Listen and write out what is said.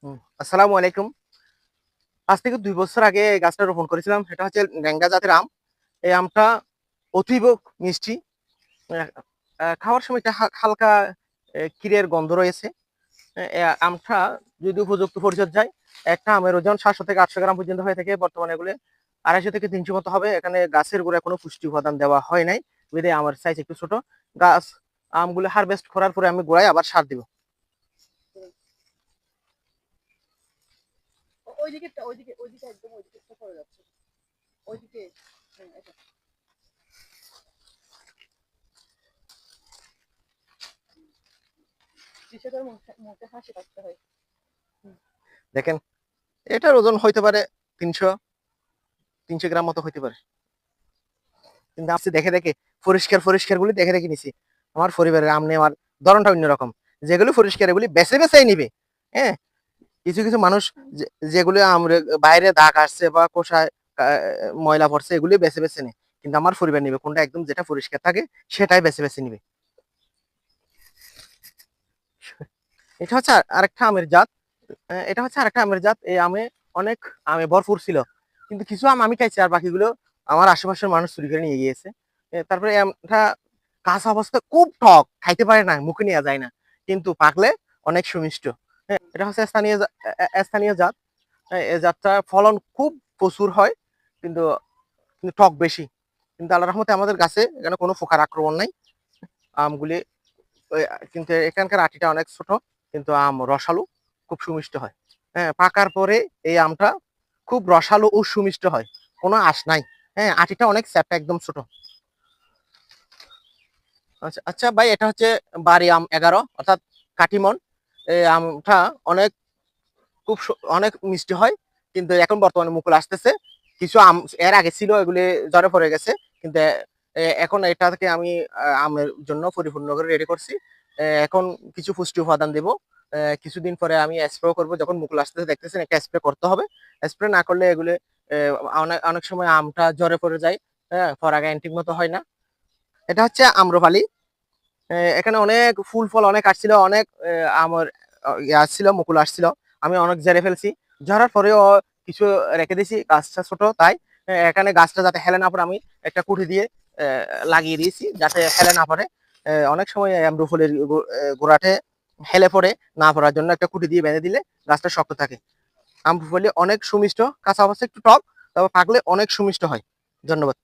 আসসালামু আলাইকুম। আজ থেকে ২ বছর আগে এই গাছটা রোপণ করেছিলাম। এটা হচ্ছে ন্যাংগা জাতের আম। এই আমটা অতীব মিষ্টি। অ্যা খাওয়ার সময় একটা হালকা ক্ষীরের গন্ধ রয়েছে। আমটা যদি উপযুক্ত পরিচর্যায় একটা আমের ওজন ৭০০ থেকে ৮০০ গ্রাম পর্যন্ত হয়ে থাকে। বর্তমানে এগুলো ২৫০ থেকে ৩০০ মতো হবে। এখানে গাছের গোড়ায় কোনো পুষ্টি উপাদান দেওয়া হয় নাই। বিধায় আমার সাইজ একটু ছোট। গাছ আমগুলো হারভেস্ট করার পরে আমি গোড়ায় আবার সার দিব। ওইদিকে একদম ওইদিকে পড়ে যাচ্ছে। ওইদিকে হ্যাঁ, এটা। কৃষকের মুখে হাসি রাখতে হয়। দেখেন, এটার ওজন হইতে পারে ৩০০ গ্রাম মতো হইতে পারে। কিন্তু আপনি দেখে পরিষ্কার গুলি দেখে নিছি। আমার পরিবারের আম নেওয়ার ধরনটা অন্যরকম। যেগুলো পরিষ্কার এগুলি বেছে নিবে। হ্যাঁ? কিছু মানুষ যেগুলো বাইরে দাগ আসছে বা কোষায় আ ময়লা পড়ছে এগুলি বেছে নেয়। কিন্তু আমার পরিবার নিবে কোনটা একদম যেটা পরিষ্কার থাকে সেটাই বেছে নিবে। এটা হচ্ছে আরেকটা আমের জাত। এটা হচ্ছে আরেকটা আমের জাত। এই অনেক আমে ভরপুর ছিল। কিন্তু কিছু আম আমি খাইছি আর বাকিগুলো আমার আশেপাশের মানুষ চুরি করে নিয়ে গিয়েছে। তারপরে এই আমটা কাঁচা অবস্থায় খুব টক, খাইতে পারে না, মুখে নেওয়া যায় না। কিন্তু পাকলে অনেক সুমিষ্ট। হ্যাঁ, এটা হচ্ছে স্থানীয় জাত। এই জাতটার ফলন খুব প্রচুর হয়, কিন্তু টক বেশি। কিন্তু আল্লাহর রহমতে আমাদের গাছে এখানে কোনো পোকার আক্রমণ নাই। আমগুলি ওই কিন্তু এখানকার আটিটা অনেক ছোট, কিন্তু আম রসালো, খুব সুমিষ্ট হয়। হ্যাঁ, পাকার পরে এই আমটা খুব রসালো ও সুমিষ্ট হয়। কোনো আঁশ নাই। হ্যাঁ, আটিটা অনেক চ্যাপ্টা, একদম ছোট। আচ্ছা, আচ্ছা ভাই, এটা হচ্ছে বাড়ি আম ১১ অর্থাৎ কাটিমন। এই আমটা অনেক অনেক মিষ্টি হয়। কিন্তু এখন বর্তমানে মুকুল আসতেছে। কিছু আম এর আগে ছিল, এগুলি ঝরে পড়ে গেছে। কিন্তু এখন এটাকে আমি আমের জন্য পরিপূর্ণ করে রেডি করছি। এখন কিছু পুষ্টি উপাদান দেব। কিছুদিন পরে আমি স্প্রে করব। যখন মুকুল আসতেছে দেখতেছেন, একটা স্প্রে করতে হবে। স্প্রে না করলে এগুলো অনেক অনেক সময় আমটা ঝরে পড়ে যায়। হ্যাঁ, পরাগায়ন ঠিক মতো হয় না। এটা হচ্ছে আম্রপালি। এখানে অনেক ফুল ফল অনেক আসছিল, অনেক আমার আসছিল, মুকুল আসছিল। আমি অনেক ঝেড়ে ফেলছি। ঝরার পরেও কিছু রেখে দিয়েছি, গাছটা ছোট তাই। এখানে গাছটা যাতে হেলে না পড়ে আমি একটা কুঠি দিয়ে লাগিয়ে দিয়েছি, যাতে হেলে না পড়ে। অনেক সময় আম্রফলের গোড়াতে হেলে পড়ে না পড়ার জন্য একটা কুঠি দিয়ে বেঁধে দিলে গাছটা শক্ত থাকে। আম্রফলি অনেক সুমিষ্ট, কাঁচা অবস্থা একটু টক, তবে পাকলে অনেক সুমিষ্ট হয়। ধন্যবাদ।